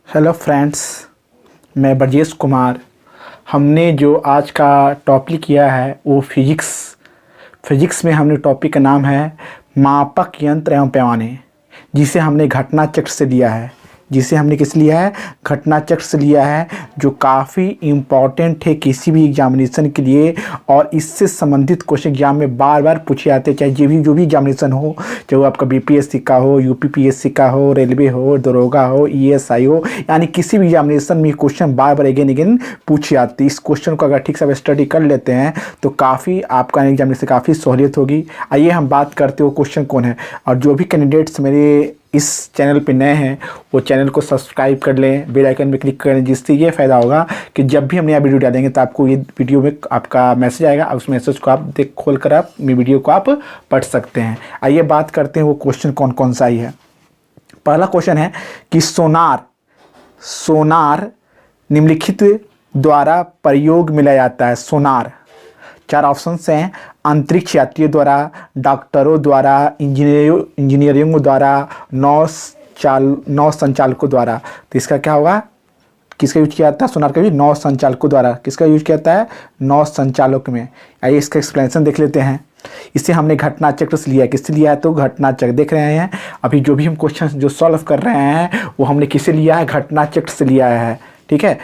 Hello friends, मैं ब्रजेश कुमार। हमने जो आज का टॉपिक किया है वो फिजिक्स में हमने टॉपिक का नाम है मापक यंत्र एवं पैमाने, जिसे हमने घटना चक्र से लिया है। घटना चक्र से लिया है, जो काफ़ी इम्पॉर्टेंट है किसी भी एग्जामिनेशन के लिए। और इससे संबंधित क्वेश्चन एग्जाम में बार बार पूछे जाते हैं, चाहे जो भी एग्जामिनेशन हो, चाहे वो आपका बीपीएससी का हो, यूपीपीएससी का हो, रेलवे हो, दरोगा हो, ईएसआई हो, यानी किसी भी एग्जामिनेशन में क्वेश्चन बार बार अगेन पूछे जाते हैं। इस क्वेश्चन को अगर ठीक से स्टडी कर लेते हैं तो काफ़ी आपका एग्जामिनेशन काफ़ी सहूलियत होगी। आइए हम बात करते हो क्वेश्चन कौन है। और जो भी कैंडिडेट्स मेरे इस चैनल पे नए हैं वो चैनल को सब्सक्राइब कर लें, बेल आइकन पे क्लिक करें, जिससे ये फ़ायदा होगा कि जब भी हम नया वीडियो डालेंगे तो आपको ये वीडियो में आपका मैसेज आएगा, उस मैसेज को आप खोल कर आप मेरी वीडियो को आप पढ़ सकते हैं। आइए बात करते हैं वो क्वेश्चन कौन कौन सा ही है। पहला क्वेश्चन है कि सोनार निम्नलिखित द्वारा प्रयोग में लाया जाता है। सोनार, चार ऑप्शंस हैं: अंतरिक्ष यात्रियों द्वारा, डॉक्टरों द्वारा, इंजीनियरिंग द्वारा, नौ संचालकों द्वारा। तो इसका क्या होगा, किसका यूज किया जाता है? सोनार का भी नौ संचालकों द्वारा। किसका यूज किया जाता है? नौ संचालक में। आइए इसका एक्सप्लेनेशन देख लेते हैं। इसे हमने घटना चक्र से लिया है। किससे लिया है? तो घटना चक्र। देख रहे हैं अभी जो भी हम क्वेश्चन जो सॉल्व कर रहे हैं वो हमने किससे लिया है? घटना चक्र से लिया है। ठीक है।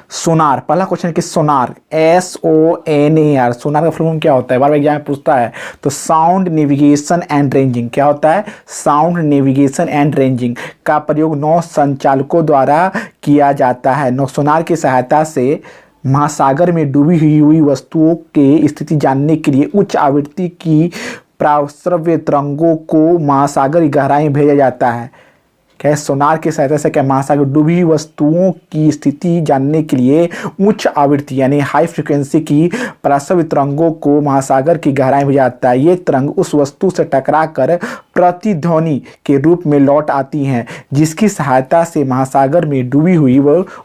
सोनार, पहला क्वेश्चन है कि सोनार, SONAR, सोनार का फुल फॉर्म क्या होता है? बार बार एग्जाम में पूछता है। तो साउंड नेविगेशन एंड रेंजिंग। क्या होता है? साउंड नेविगेशन एंड रेंजिंग का प्रयोग नौ संचालकों द्वारा किया जाता है। सोनार की सहायता से महासागर में डूबी हुई वस्तुओं की स्थिति जानने के लिए उच्च आवृत्ति की प्राश्रव्य तरंगों को महासागर की गहराई में भेजा जाता है। क्या सोनार की सहायता से क्या महासागर डूबी हुई वस्तुओं की स्थिति जानने के लिए उच्च आवृत्ति यानी हाई फ्रिक्वेंसी की प्राश्रव्य तरंगों को महासागर की गहराई में जाता है। ये तरंग उस वस्तु से टकराकर प्रतिध्वनि के रूप में लौट आती हैं, जिसकी सहायता से महासागर में डूबी हुई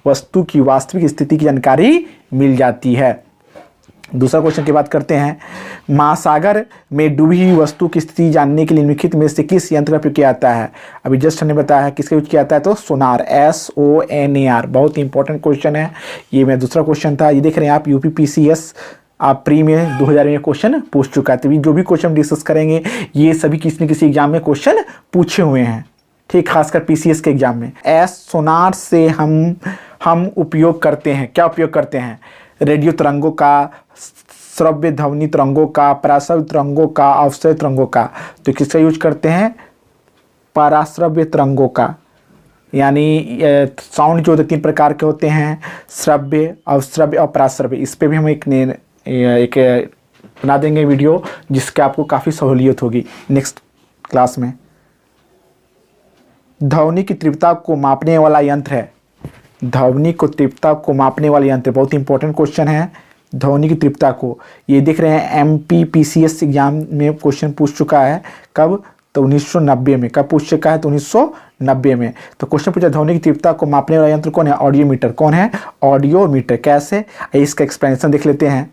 वस्तु की वास्तविक स्थिति की जानकारी मिल जाती है। दूसरा क्वेश्चन की बात करते हैं। महासागर में डूबी हुई वस्तु की स्थिति जानने के लिए निम्नलिखित में से किस यंत्र का प्रयोग किया जाता है? अभी जस्ट हमने बताया है किसका यूज किया जाता है। तो सोनार, SONAR। बहुत ही इंपॉर्टेंट क्वेश्चन है ये। मेरा दूसरा क्वेश्चन था। ये देख रहे हैं आप, यूपीपीसीएस आप प्री में 2000 में क्वेश्चन पूछ चुका है। तो जो भी क्वेश्चन डिस्कस करेंगे ये सभी किसी न किसी एग्जाम में क्वेश्चन पूछे हुए हैं। ठीक, खासकर पीसीएस के एग्जाम में। सोनार से हम उपयोग करते हैं, क्या उपयोग करते हैं? रेडियो तरंगों का, श्रव्य ध्वनि तरंगों का, पराश्रव्य तरंगों का, अवश्रव्य तरंगों का। तो किसका यूज करते हैं? पराश्रव्य तरंगों का। यानी साउंड जो होते 3 प्रकार के होते हैं: श्रव्य, अवश्रव्य और पराश्रव्य। इस पे भी हम एक बना देंगे वीडियो, जिसके आपको काफ़ी सहूलियत होगी नेक्स्ट क्लास में। ध्वनि की तीव्रता को मापने वाला यंत्र है। ध्वनि को तीव्रता को मापने वाले यंत्र, बहुत इंपॉर्टेंट क्वेश्चन है। ध्वनि की तीव्रता को, ये देख रहे हैं MPPCS एग्जाम में क्वेश्चन पूछ चुका है। कब? तो 1990 में। कब पूछ चुका है? तो 1990 में। तो क्वेश्चन पूछा ध्वनि की तीव्रता को मापने वाला यंत्र कौन है? ऑडियोमीटर। कौन है? ऑडियोमीटर। कैसे? इसका एक्सप्लेनेशन देख लेते हैं।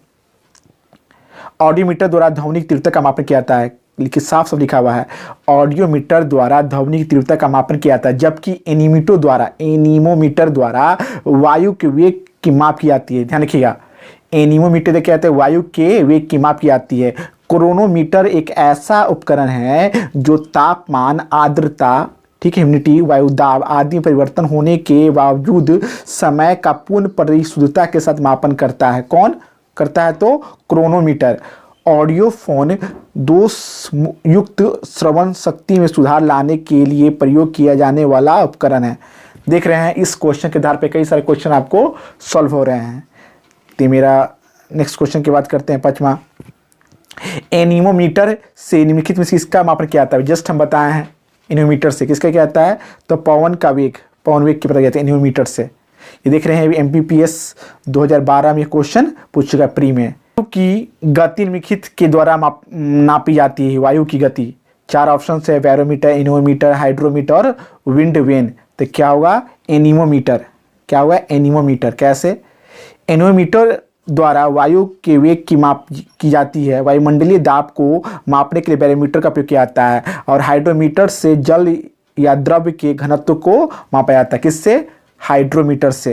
ऑडियोमीटर द्वारा ध्वनि की तीव्रता का मापन किया जाता है। लिखित साफ लिखा हुआ है, ऑडियोमीटर द्वारा ध्वनि की तीव्रता का मापन किया जाता है, जबकि एनीमोमीटर द्वारा वायु के वेग की माप की जाती है। ध्यान रखिएगा, एनीमोमीटर क्या कहते हैं? वायु के वेग की माप की जाती है। क्रोनोमीटर एक ऐसा उपकरण है जो तापमान, आर्द्रता, ठीक है, ह्यूमिडिटी, वायु दाब आदि में परिवर्तन होने के बावजूद समय का पूर्ण परिशुद्धता के साथ मापन करता है। कौन करता है? तो क्रोनोमीटर। ऑडियोफोन दोष युक्त श्रवण शक्ति में सुधार लाने के लिए प्रयोग किया जाने वाला उपकरण है। देख रहे हैं इस क्वेश्चन के आधार पे कई सारे क्वेश्चन आपको सॉल्व हो रहे हैं। तो मेरा नेक्स्ट क्वेश्चन की बात करते हैं, 5वां। एनीमोमीटर से निम्नलिखित में से किसका मापन किया जाता है? जस्ट हम बताए हैं एनीमोमीटर से किसका क्या आता है? तो पवन वेग की पता जाता है एनीमोमीटर से। ये देख रहे हैं MPPS 2012 में क्वेश्चन पूछ चुका है प्री में। वायु की गति निम्नलिखित के द्वारा नापी जाती है। वायु की गति, 4 ऑप्शन है: बैरोमीटर, एनीमोमीटर, हाइड्रोमीटर और विंड वेन। तो क्या होगा? एनीमोमीटर। क्या होगा? एनीमोमीटर। कैसे? एनीमोमीटर द्वारा वायु के वेग की माप की जाती है। वायुमंडलीय दाब को मापने के लिए बैरोमीटर का प्रयोग किया जाता है। और हाइड्रोमीटर से जल या द्रव्य के घनत्व को मापा जाता है। किससे? हाइड्रोमीटर से।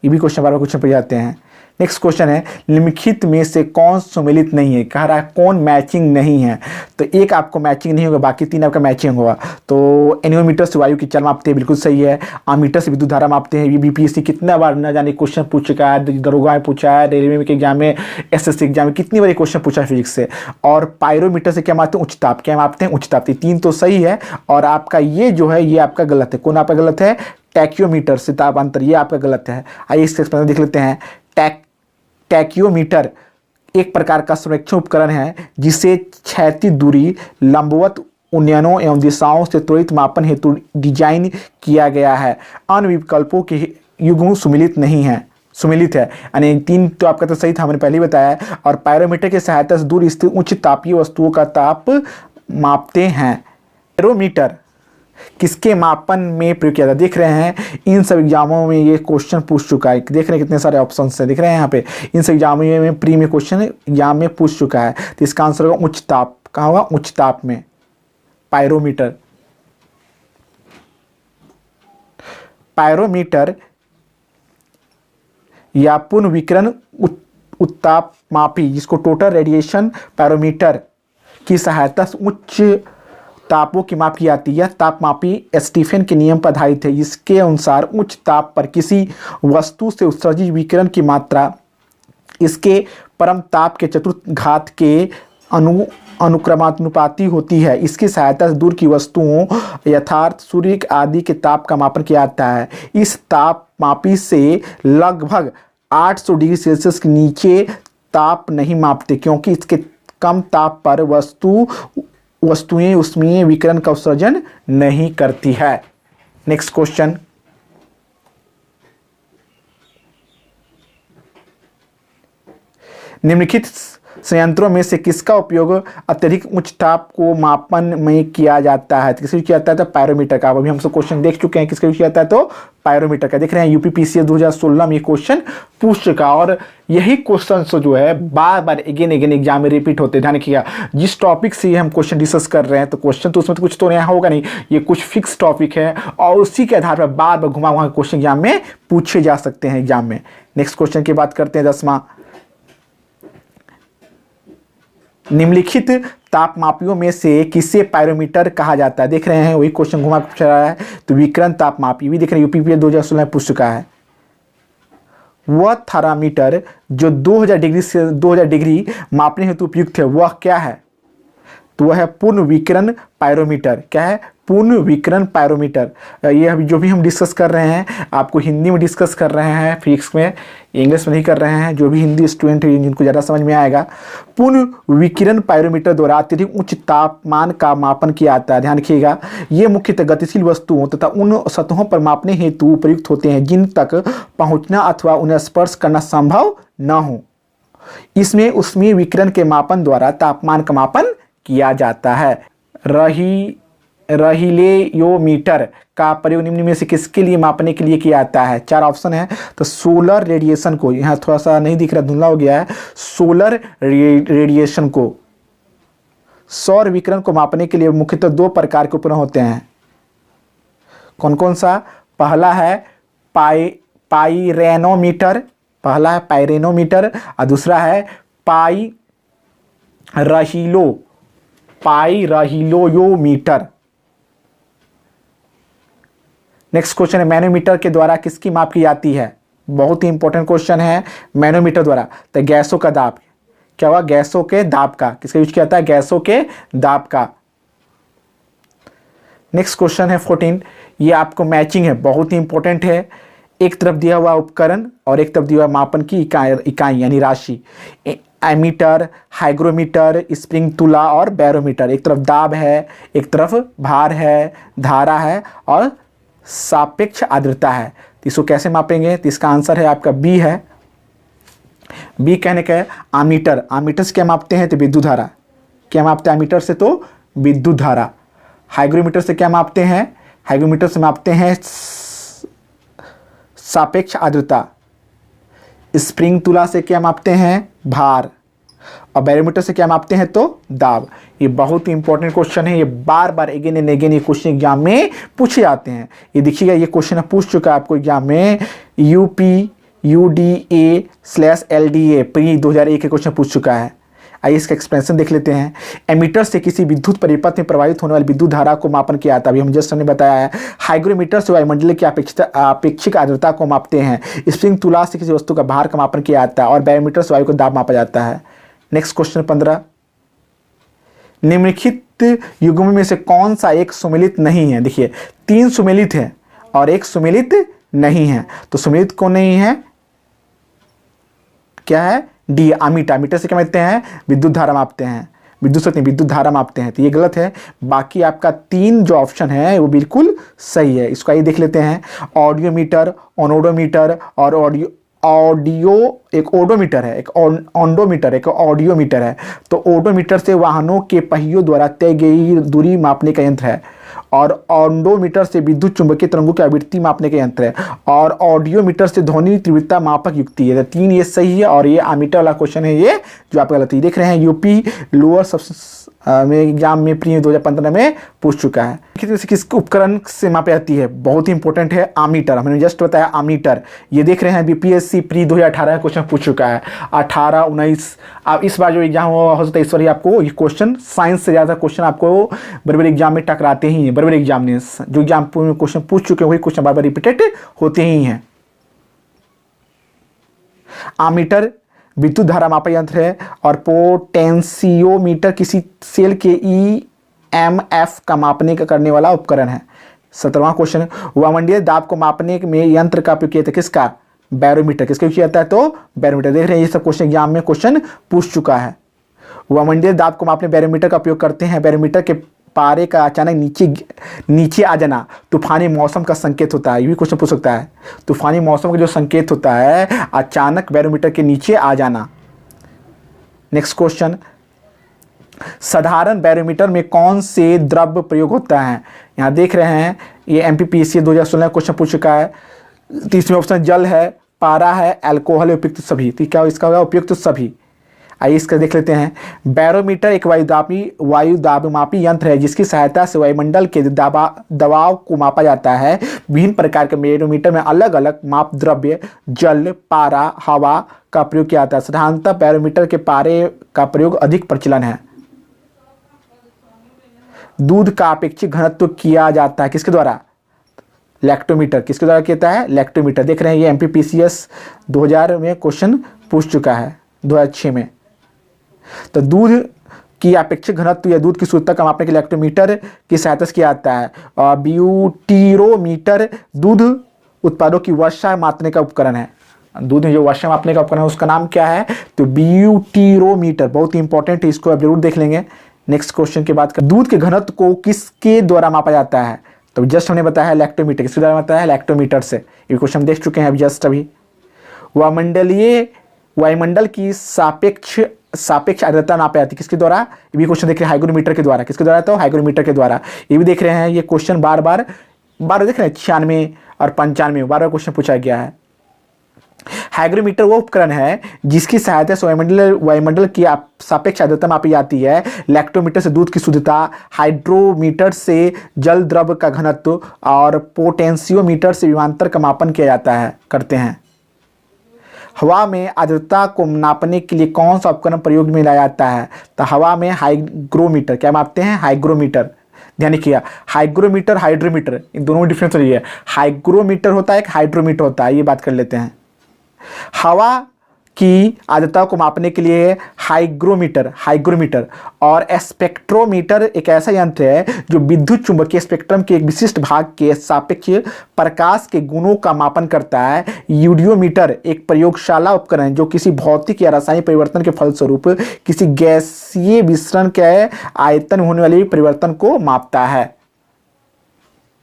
ये भी क्वेश्चन बार बार क्वेश्चन पूछ जाते हैं। नेक्स्ट क्वेश्चन है निम्नलिखित में से कौन सम्मिलित नहीं है, कह रहा है कौन मैचिंग नहीं है। तो एक आपको मैचिंग नहीं होगा, बाकी तीन आपका मैचिंग होगा। तो एनियोमीटर से वायु की चाल मापते हैं, बिल्कुल सही है। आमीटर से विद्युत धारा मापते हैं। ये बीपीएससी कितना बार न जाने क्वेश्चन पूछ चुका है, दरोगा में पूछा है, रेलवे के एग्जाम में, एसएससी एग्जाम में कितनी बार क्वेश्चन पूछा है फिजिक्स से। और पायरोमीटर से क्या मापते हैं? उच्च ताप। क्या मापते हैं? उच्च ताप। तीन तो सही है और आपका ये जो है ये आपका गलत है। कौन आपका गलत है? टैक्योमीटर से ताप अंतर, ये आपका गलत है। आइए इसके एक्सप्लेनेशन देख लेते हैं। टैक्योमीटर एक प्रकार का संरक्षण उपकरण है जिसे क्षैतिज दूरी, लंबवत उन्नयनों एवं दिशाओं से त्वरित मापन हेतु डिजाइन किया गया है। अन्य विकल्पों के युग्म सुमिलित नहीं है, सुमिलित है। यानी तीन तो आपका तो सही था, हमने पहले ही बताया है। और पायरोमीटर की सहायता से दूर स्थित उच्च तापीय वस्तुओं का ताप मापते हैं। बैरोमीटर किसके मापन में प्रयोग किया जाता है? देख रहे हैं इन सब एग्जामों में ये क्वेश्चन पूछ चुका है। देख रहे हैं कितने सारे ऑप्शंस हैं, दिख रहे हैं यहाँ पे। इन सब एग्जामों में प्री में क्वेश्चन एग्जाम में पूछ चुका है। तो इसका आंसर होगा उच्च ताप। कहाँ होगा? उच्च ताप में। पायरोमीटर। पायरोमीटर या पुनर्विकिरण उत्ताप मापी, जिसको टोटल रेडिएशन पायरोमीटर की सहायता से उच्च तापों की माप की जाती है। तापमापी स्टीफन के नियम पर आधारित है। इसके अनुसार उच्च ताप पर किसी वस्तु से उत्सर्जित विकिरण की मात्रा इसके परम ताप के चतुर्थ घात के अनुक्रमानुपाती होती है। इसकी सहायता से दूर की वस्तुओं यथार्थ सूर्य आदि के ताप का मापन किया जाता है। इस ताप मापी से लगभग 800 डिग्री सेल्सियस के नीचे ताप नहीं मापते, क्योंकि इसके कम ताप पर वस्तुएं उष्मीय विकिरण का उत्सर्जन नहीं करती है। नेक्स्ट क्वेश्चन, निम्नलिखित संयंत्रों में से किसका उपयोग अत्यधिक उच्च ताप को मापन में किया जाता है? किसका किया जाता है? तो पायरोमीटर का। अभी हम सब क्वेश्चन देख चुके हैं, किसका यूज किया जाता है? तो पायरोमीटर का। देख रहे हैं यूपीपीसीएस 2016 में ये क्वेश्चन पूछ चुका, और यही क्वेश्चन जो है बार बार अगेन एग्जाम में रिपीट होते हैं। ध्यान रखिएगा, जिस टॉपिक से हम क्वेश्चन डिस्कस कर रहे हैं तो क्वेश्चन तो उसमें तो कुछ तो यहाँ होगा नहीं, ये कुछ फिक्स टॉपिक है और उसी के आधार पर बार बार घुमा वहाँ क्वेश्चन एग्जाम में पूछे जा सकते हैं एग्जाम में। नेक्स्ट क्वेश्चन की बात करते हैं 10वां। निम्नलिखित तापमापियों में से किसे पायरोमीटर कहा जाता है? देख रहे हैं वही क्वेश्चन घुमा पूछ रहा है। तो विकिरण तापमापी भी देख रहे हैं, यूपीपीएससी 2016 में पूछ चुका है। वह थर्मामीटर जो 2000 डिग्री मापने हेतु उपयुक्त है वह क्या है? तो वह है पूर्ण विकिरण पायरोमीटर। क्या है? पूर्ण विकिरण पायरोमीटर। ये अभी जो भी हम डिस्कस कर रहे हैं आपको हिंदी में डिस्कस कर रहे हैं, फिजिक्स में, इंग्लिश में नहीं कर रहे हैं। जो भी हिंदी स्टूडेंट है जिनको ज़्यादा समझ में आएगा, पूर्ण विकिरण पायरोमीटर द्वारा अत्यधिक उच्च तापमान का मापन किया जाता है। ध्यान रखिएगा, ये मुख्यतः गतिशील वस्तुओं तथा उन सतहों पर मापने हेतु उपयुक्त होते हैं जिन तक पहुँचना अथवा उन्हें स्पर्श करना संभव न हो। इसमें ऊष्मीय विकिरण के मापन द्वारा तापमान का मापन किया जाता है। रहीलेयोमीटर का प्रयोग निम्न में से किसके लिए मापने के लिए किया जाता है? 4 ऑप्शन है। तो सोलर रेडिएशन को, यहाँ थोड़ा सा नहीं दिख रहा, धुंधला हो गया है, सोलर रेडिएशन को, सौर विकिरण को मापने के लिए मुख्यतः 2 प्रकार के उपकरण होते हैं। कौन कौन सा? पहला है पाइरेनोमीटर, पहला है पाइरेनोमीटर और दूसरा है पाइरहिलोयोमीटर। नेक्स्ट क्वेश्चन है मैनोमीटर के द्वारा किसकी माप की जाती है? बहुत ही इंपॉर्टेंट क्वेश्चन है। मैनोमीटर द्वारा तो गैसों का दाब, क्या हुआ? गैसों के दाब का। किसका यूज किया जाता है? गैसों के दाब का। नेक्स्ट क्वेश्चन है 14। ये आपको मैचिंग है, बहुत ही इंपॉर्टेंट है। एक तरफ दिया हुआ उपकरण और एक तरफ दिया हुआ मापन की इकाई यानी राशि। एमीटर, हाइग्रोमीटर, स्प्रिंग तुला और बैरोमीटर। एक तरफ दाब है, एक तरफ भार है, धारा है और सापेक्ष आर्द्रता है। तो इसको कैसे मापेंगे? तो इसका आंसर है आपका बी है। बी कहने का है आमीटर। आमीटर से क्या मापते हैं? तो विद्युत धारा। क्या मापते हैं आमीटर से? तो विद्युत धारा। हाइग्रोमीटर से क्या मापते हैं? हाइग्रोमीटर से मापते हैं सापेक्ष आर्द्रता। स्प्रिंग तुला से क्या मापते हैं? भार। और बैरोमीटर से क्या मापते हैं? तो दाब। ये बहुत ही इंपॉर्टेंट क्वेश्चन है, ये बार बार अगेन एंड अगेन ये क्वेश्चन एग्जाम में पूछे जाते हैं। ये देखिएगा, ये क्वेश्चन पूछ चुका है आपको एग्जाम में, यूपी UDA/LDA प्री 2001 के क्वेश्चन पूछ चुका है। आइए इसका एक्सप्लेनेशन देख लेते हैं। एमीटर से किसी विद्युत परिपथ में प्रवाहित होने वाली विद्युत धारा को मापन किया जाता है। अभी हम जस्ट हमने बताया है। हाइग्रोमीटर से वायुमंडल की अपेक्षिक आर्द्रता को मापते हैं। स्प्रिंग तुला से किसी वस्तु का भार का मापन किया जाता है। और बैरोमीटर से वायु को दाब मापा जाता है। नेक्स्ट क्वेश्चन 15, निम्नलिखित युग्म में से कौन सा एक सुमेलित नहीं है? देखिए 3 सुमेलित है और एक सुमेलित नहीं है। तो सुमेलित कौन नहीं है? क्या है? D, ammeter. आमीटर से क्या मापते हैं? विद्युत धारा मापते हैं, विद्युत शक्ति विद्युत धारा मापते हैं। तो ये गलत है। बाकी आपका 3 जो ऑप्शन है वो बिल्कुल सही है। इसको आइए देख लेते हैं। ऑडियोमीटर, ओनोडोमीटर और एक ओडोमीटर है, एक ऑन्डोमीटर, एक ऑडियोमीटर है। तो ओडोमीटर से वाहनों के पहियों द्वारा तय गई दूरी मापने का यंत्र है। और ऑन्डोमीटर से विद्युत चुंबकीय तरंगों की आवृत्ति मापने का यंत्र है। और ऑडियोमीटर से ध्वनि तीव्रता मापक युक्ति है। 3 ये सही है। और ये आमीटर वाला क्वेश्चन है, ये जो आप गलत है। देख रहे हैं यूपी लोअर सब में एग्जाम में प्री 2015 में पूछ चुका है। किस उपकरण से मापी जाती है? बहुत ही इंपॉर्टेंट है, आमीटर। हमने जस्ट बताया आमीटर। ये देख रहे हैं बीपीएससी प्री 2018 क्वेश्चन पूछ चुका है। 18, 19। अब इस बार जो एग्जाम हो सकता है इस बार आपको ये क्वेश्चन साइंस से ज़्यादा क्वेश्चन आपको बड़े एग्जाम में टकराते ही हैं। बड़े एग्जाम ने जो एग्जाम क्वेश्चन पूछ चुके हैं वही क्वेश्चन बार बार रिपीटेड होते ही हैं। आमीटर विद्युत धारा मापा यंत्र है। और पोटेंशियोमीटर किसी सेल के EMF का मापने का करने वाला उपकरण है। 17वां क्वेश्चन, वायुमंडलीय दाब को मापने में यंत्र का उपयोग किया था? किसका? बैरोमीटर। किसका उपयोग किया जाता है? तो बैरोमीटर। देख रहे हैं ये सब क्वेश्चन एग्जाम में क्वेश्चन पूछ चुका है। वायुमंडलीय दाब को मापने बैरोमीटर का उपयोग करते हैं। बैरोमीटर के पारे का अचानक नीचे आ जाना तूफानी मौसम का संकेत होता है। ये भी क्वेश्चन पूछ सकता है। तूफानी मौसम का जो संकेत होता है अचानक बैरोमीटर के नीचे आ जाना। नेक्स्ट क्वेश्चन, साधारण बैरोमीटर में कौन से द्रव्य प्रयोग होता है? यहां देख रहे हैं ये MPPSC 2016 क्वेश्चन पूछ चुका है। 30वें ऑप्शन जल है, पारा है, अल्कोहल है, उपयुक्त सभी। तो क्या इसका होगा? उपयुक्त सभी। आइए इसका देख लेते हैं। बैरोमीटर एक वायुदाबमापी यंत्र है जिसकी सहायता से वायुमंडल के दबाव को मापा जाता है। विभिन्न प्रकार के बैरोमीटर में अलग अलग माप द्रव्य जल, पारा, हवा का प्रयोग किया जाता है। साधारणतः बैरोमीटर के पारे का प्रयोग अधिक प्रचलन है। दूध का अपेक्षित घनत्व किया जाता है किसके द्वारा? लैक्टोमीटर। किसके द्वारा किया जाता है? लैक्टोमीटर। देख रहे हैं ये MPPCS 2000 में क्वेश्चन पूछ चुका है, 2006 में। तो दूध की अपेक्षित घनत्व या दूध की शुद्धता का मापने के लैक्टोमीटर की सहायता से किया जाता है। और ब्यूटीरोमीटर दूध उत्पादों की वर्षा मापने का उपकरण है। दूध में जो वर्षा मापने का उपकरण है उसका नाम क्या है? तो ब्यूटीरोमीटर। बहुत ही इंपॉर्टेंट है, इसको आप जरूर देख लेंगे। नेक्स्ट क्वेश्चन की बात करें, दूध के घनत्व को किसके द्वारा मापा जाता है? तो जस्ट हमने बताया लैक्टोमीटर। किसके द्वारा बताया है? लैक्टोमीटर से। ये क्वेश्चन देख चुके हैं अभी जस्ट अभी। वायुमंडल की सापेक्ष आर्द्रता नापी जाती है किसके द्वारा? ये भी क्वेश्चन देख रहे हैं हाइग्रोमीटर के द्वारा। किसके द्वारा? तो हाइग्रोमीटर के द्वारा। ये भी देख रहे हैं ये क्वेश्चन बार बार देख रहे हैं 96 और 95 बार बार क्वेश्चन पूछा गया है। हाइग्रोमीटर वो उपकरण है जिसकी सहायता से वायुमंडल की सापेक्ष आर्द्रता मापी जाती है। लैक्टोमीटर से दूध की शुद्धता, हाइड्रोमीटर से जल द्रव का घनत्व और पोटेंशियोमीटर से विभवांतर का मापन किया जाता है करते हैं। हवा में आर्द्रता को नापने के लिए कौन सा उपकरण प्रयोग में लाया जाता है? तो हवा में हाइग्रोमीटर। क्या मापते हैं? हाइग्रोमीटर। ध्यान किया, हाइग्रोमीटर हाइड्रोमीटर इन दोनों में डिफरेंस है। हाइग्रोमीटर होता है, एक हाइड्रोमीटर होता है। ये बात कर लेते हैं। हवा की आर्द्रता को मापने के लिए हाइग्रोमीटर और स्पेक्ट्रोमीटर एक ऐसा यंत्र है जो विद्युत चुंबकीय स्पेक्ट्रम के एक विशिष्ट भाग के सापेक्ष प्रकाश के गुणों का मापन करता है। यूडियोमीटर एक प्रयोगशाला उपकरण है जो किसी भौतिक या रासायनिक परिवर्तन के फलस्वरूप किसी गैसीय मिश्रण के आयतन में होने वाले परिवर्तन को मापता है।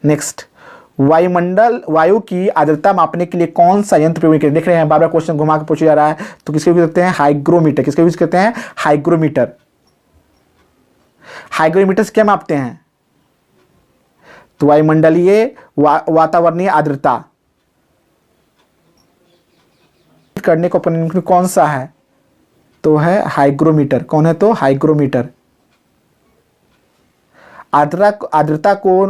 नेक्स्ट, वायु की आर्द्रता मापने के लिए कौन सा यंत्र प्रयोग किया? देख रहे हैं बार बार क्वेश्चन घुमा के पूछा जा रहा है। तो किसके यूज करते हैं? हाइग्रोमीटर। किसके यूज करते हैं? हाइग्रोमीटर। हाइग्रोमीटर से क्या मापते हैं? तो वायुमंडलीय वातावरणीय आर्द्रता करने को कौन सा है? तो है हाइग्रोमीटर। कौन है? तो हाइग्रोमीटर। आर्द्रता को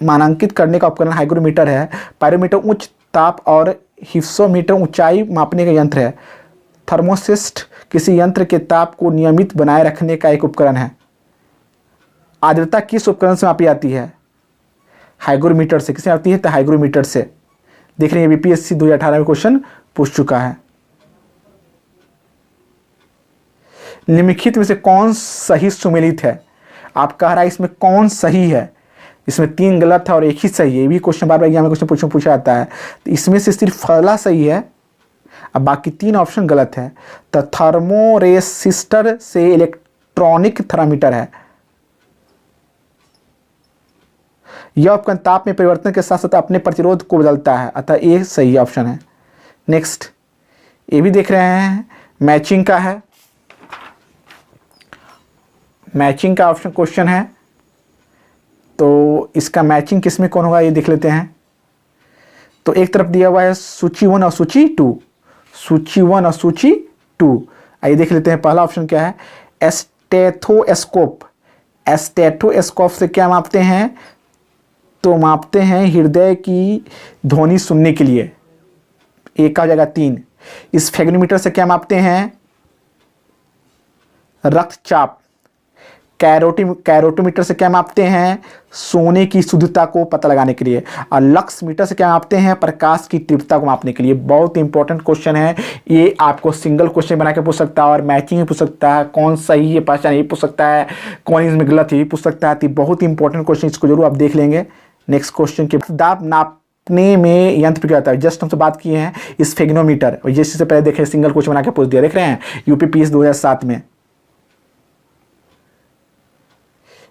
मानांकित करने का उपकरण हाइग्रोमीटर है। पायरोमीटर उच्च ताप और हिप्सोमीटर ऊंचाई मापने का यंत्र है। थर्मोसिस्ट किसी यंत्र के ताप को नियमित बनाए रखने का एक उपकरण है। आर्द्रता किस उपकरण से मापी जाती है? हाइग्रोमीटर से। किससे आती है? तो हाइग्रोमीटर से। देख रहे हैं बीपीएससी 2018 में क्वेश्चन पूछ चुका है। निम्नलिखित में से कौन सही सुमेलित है? आप कह रहा है इसमें कौन सही है? इसमें 3 गलत है और एक ही सही है। ये भी क्वेश्चन बार बार एग्जाम में क्वेश्चन पूछा जाता है। तो इसमें से सिर्फ पहला सही है, अब बाकी 3 ऑप्शन गलत है। तो थर्मोरेसिस्टर से इलेक्ट्रॉनिक थर्मामीटर है। यह उपकरण ताप में परिवर्तन के साथ साथ अपने प्रतिरोध को बदलता है, अतः ये सही ऑप्शन है। नेक्स्ट, ये भी देख रहे हैं मैचिंग का है। मैचिंग का ऑप्शन क्वेश्चन है, तो इसका मैचिंग किसमें कौन होगा ये देख लेते हैं। तो एक तरफ दिया हुआ है सूची 1 और सूची 2। सूची 1 और सूची 2, आइए देख लेते हैं। पहला ऑप्शन क्या है? स्टेथोस्कोप। स्टेथोस्कोप से क्या मापते हैं? तो मापते हैं हृदय की ध्वनि सुनने के लिए। एक का हो जाएगा 3। स्फेग्नोमीटर से क्या मापते हैं? रक्तचाप। कैरोटोमीटर से क्या मापते हैं? सोने की शुद्धता को पता लगाने के लिए। और लक्स मीटर से क्या मापते हैं? प्रकाश की तीव्रता को मापने के लिए। बहुत इंपॉर्टेंट क्वेश्चन है ये, आपको सिंगल क्वेश्चन बना के पूछ सकता है और मैचिंग ही पूछ सकता है। कौन सही है पहचान ये पूछ सकता है, कौन इसमें गलत है ये पूछ सकता है। तो बहुत इंपॉर्टेंट क्वेश्चन, इसको जरूर आप देख लेंगे। नेक्स्ट क्वेश्चन के दाब नापने में यंत्र प्रयोग आता है। जस्ट हमसे बात किए हैं स्फेग्नोमीटर, और जिससे पहले देखे सिंगल क्वेश्चन बना के पूछ दिया। देख रहे हैं यूपीपीएस 2007 में।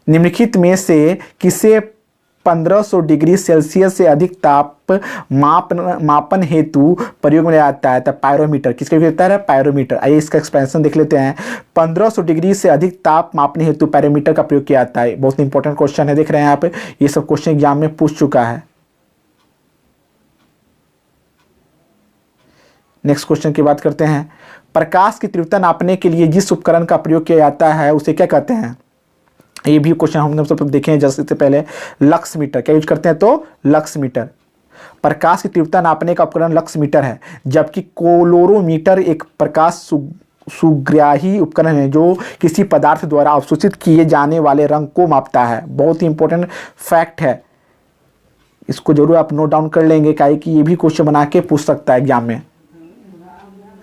निम्नलिखित में से किसे 1500 डिग्री सेल्सियस से अधिक ताप मापन हेतु प्रयोग में आता है? तो पायरोमीटर। किसका प्रयोग होता है? पायरोमीटर। आइए इसका एक्सपेंशन देख लेते हैं। 1500 डिग्री से अधिक ताप मापने हेतु पायरोमीटर का प्रयोग किया जाता है। बहुत इंपॉर्टेंट क्वेश्चन है, देख रहे हैं आप, ये सब क्वेश्चन एग्जाम में पूछ चुका है। नेक्स्ट क्वेश्चन की बात करते हैं। प्रकाश की तीव्रता नापने के लिए जिस उपकरण का प्रयोग किया जाता है उसे क्या कहते हैं? ये भी क्वेश्चन हमने सब देखे हैं जस्ट इससे पहले। Lux meter. क्या यूज करते हैं? तो लक्स मीटर। प्रकाश की तीव्रता नापने का उपकरण लक्स मीटर है, जबकि कोलोरोमीटर एक प्रकाश सुग्राही उपकरण है जो किसी पदार्थ द्वारा अवशोषित किए जाने वाले रंग को मापता है। बहुत ही इंपॉर्टेंट फैक्ट है, इसको जरूर आप नोट डाउन कर लेंगे, काहे कि ये भी क्वेश्चन बना के पूछ सकता है एग्जाम में।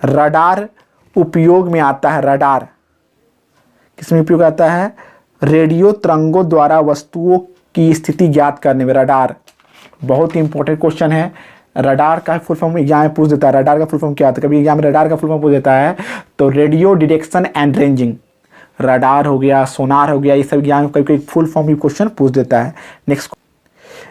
रडार उपयोग में आता है। रडार किसमें उपयोग आता है? रेडियो तरंगों द्वारा वस्तुओं की स्थिति ज्ञात करने में। रडार बहुत ही इंपॉर्टेंट क्वेश्चन है। रडार का फुल फॉर्म एग्जाम में पूछ देता है। रडार का फुल फॉर्म क्या होता है? कभी एग्जाम में रडार का फुल फॉर्म पूछ देता है तो radio detection and ranging. Radar हो गया, सोनार हो गया, ये सब एग्जाम में कभी फुल फॉर्म भी क्वेश्चन पूछ देता है। नेक्स्ट,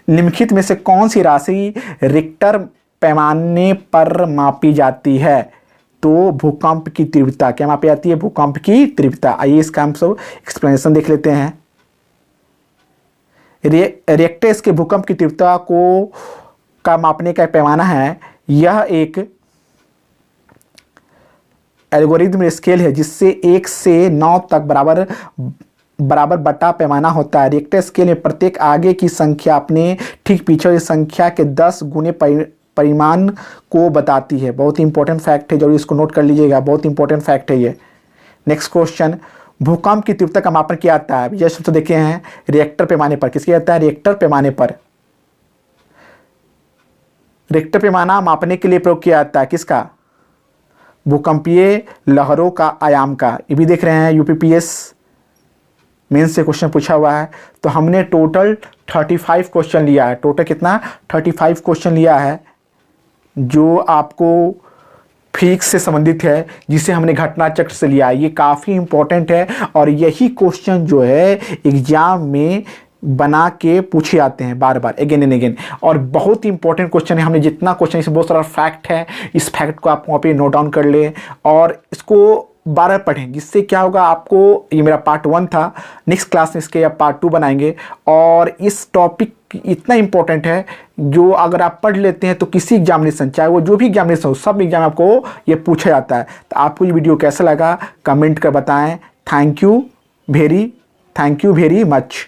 निम्नलिखित में से कौन सी राशि रिक्टर पैमाने पर मापी जाती है? तो भूकंप की तीव्रता। क्या मापी जाती है? भूकंप की तीव्रता। आइए इसका हम सब एक्सप्लेनेशन देख लेते हैं। रिक्टर स्केल भूकंप की तीव्रता को का मापने का पैमाना है। यह एक एल्गोरिथम स्केल है जिससे 1 से 9 तक बराबर बटा पैमाना होता है। रिक्टर स्केल में प्रत्येक आगे की संख्या अपने ठीक पीछे की संख्या के 10 गुने परिमाण को बताती है। बहुत ही इंपॉर्टेंट फैक्ट है, जरूर इसको नोट कर लीजिएगा। बहुत इंपॉर्टेंट फैक्ट है ये। नेक्स्ट क्वेश्चन, भूकंप की तीव्रता का मापन किया जाता है। जैसे तो देखे हैं रिएक्टर पैमाने पर। किसके आता है? रिएक्टर पैमाने पर। रिक्टर पैमाना मापने के लिए प्रयोग किया जाता है किसका? भूकंपीय लहरों का आयाम का। ये भी देख रहे हैं यूपीपीएस मेंस से क्वेश्चन पूछा हुआ है। तो हमने टोटल 35 क्वेश्चन लिया है। टोटल कितना? 35 क्वेश्चन लिया है जो आपको फिजिक्स से संबंधित है, जिसे हमने घटना चक्र से लिया। ये काफ़ी इंपॉर्टेंट है और यही क्वेश्चन जो है एग्जाम में बना के पूछे जाते हैं बार बार, अगेन एंड अगेन। और बहुत ही इंपॉर्टेंट क्वेश्चन है। हमने जितना क्वेश्चन, इसमें बहुत सारा फैक्ट है, इस फैक्ट को आप वहाँ पे नोट डाउन कर ले और इसको बार बार पढ़ें, जिससे क्या होगा आपको। ये मेरा पार्ट 1 था, नेक्स्ट क्लास में इसके पार्ट 2 बनाएंगे और इस टॉपिक कि इतना इंपॉर्टेंट है, जो अगर आप पढ़ लेते हैं तो किसी एग्जामिनेशन, चाहे वो जो भी एग्जामिनेशन हो, सब एग्जाम आपको ये पूछा जाता है। तो आपको ये वीडियो कैसा लगा कमेंट कर बताएं। Thank you very much.